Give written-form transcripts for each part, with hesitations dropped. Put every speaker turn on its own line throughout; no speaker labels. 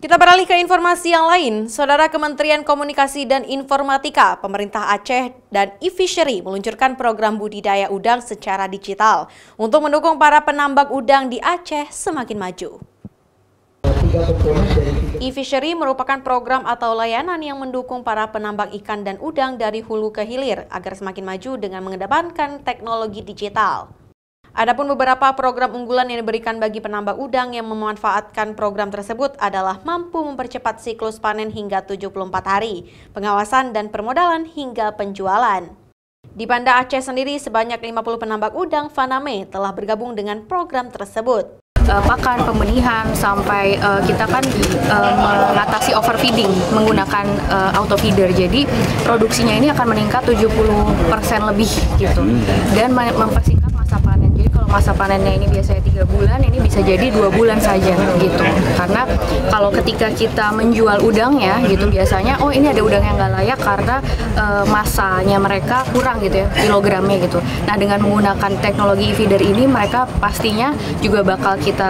Kita beralih ke informasi yang lain. Saudara, Kementerian Komunikasi dan Informatika, Pemerintah Aceh, dan e-Fishery meluncurkan program budidaya udang secara digital untuk mendukung para penambang udang di Aceh semakin maju. E-Fishery merupakan program atau layanan yang mendukung para penambang ikan dan udang dari hulu ke hilir agar semakin maju dengan mengedepankan teknologi digital. Adapun beberapa program unggulan yang diberikan bagi penambang udang yang memanfaatkan program tersebut adalah mampu mempercepat siklus panen hingga 74 hari, pengawasan dan permodalan hingga penjualan. Di Banda Aceh sendiri, sebanyak 50 penambang udang Faname telah bergabung dengan program tersebut.
Pakan, pembenihan, sampai kita kan mengatasi overfeeding menggunakan auto feeder. Jadi produksinya ini akan meningkat 70% lebih gitu. Dan mempersingkat masa panen. Jadi kalau masa panennya ini biasanya 3 bulan, ini bisa jadi 2 bulan saja gitu. Karena kalau ketika kita menjual udangnya gitu, biasanya oh ini ada udang yang nggak layak karena masanya mereka kurang gitu ya, kilogramnya gitu. Nah, dengan menggunakan teknologi feeder ini, mereka pastinya juga bakal kita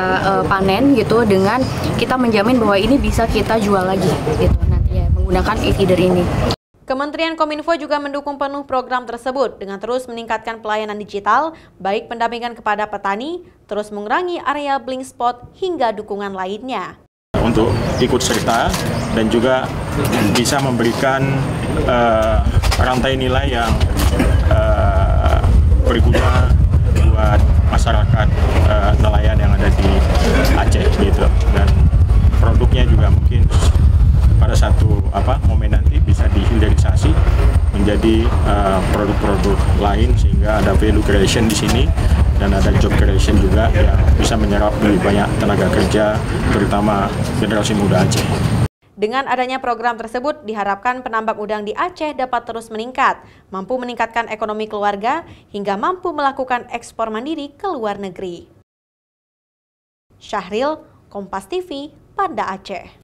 panen gitu, dengan kita menjamin bahwa ini bisa kita jual lagi gitu nanti ya, menggunakan e-feeder ini.
Kementerian Kominfo juga mendukung penuh program tersebut dengan terus meningkatkan pelayanan digital, baik pendampingan kepada petani, terus mengurangi area blind spot, hingga dukungan lainnya.
Untuk ikut serta dan juga bisa memberikan rantai nilai yang berguna buat masyarakat nelayan yang ada di Aceh gitu, dan produknya juga mungkin pada satu momen nanti bisa dihilirisasi menjadi produk-produk lain, sehingga ada value creation di sini dan ada job creation juga yang bisa menyerap lebih banyak tenaga kerja, terutama generasi muda Aceh.
Dengan adanya program tersebut, diharapkan penambang udang di Aceh dapat terus meningkat, mampu meningkatkan ekonomi keluarga, hingga mampu melakukan ekspor mandiri ke luar negeri. Syahril, Kompas TV, Banda Aceh.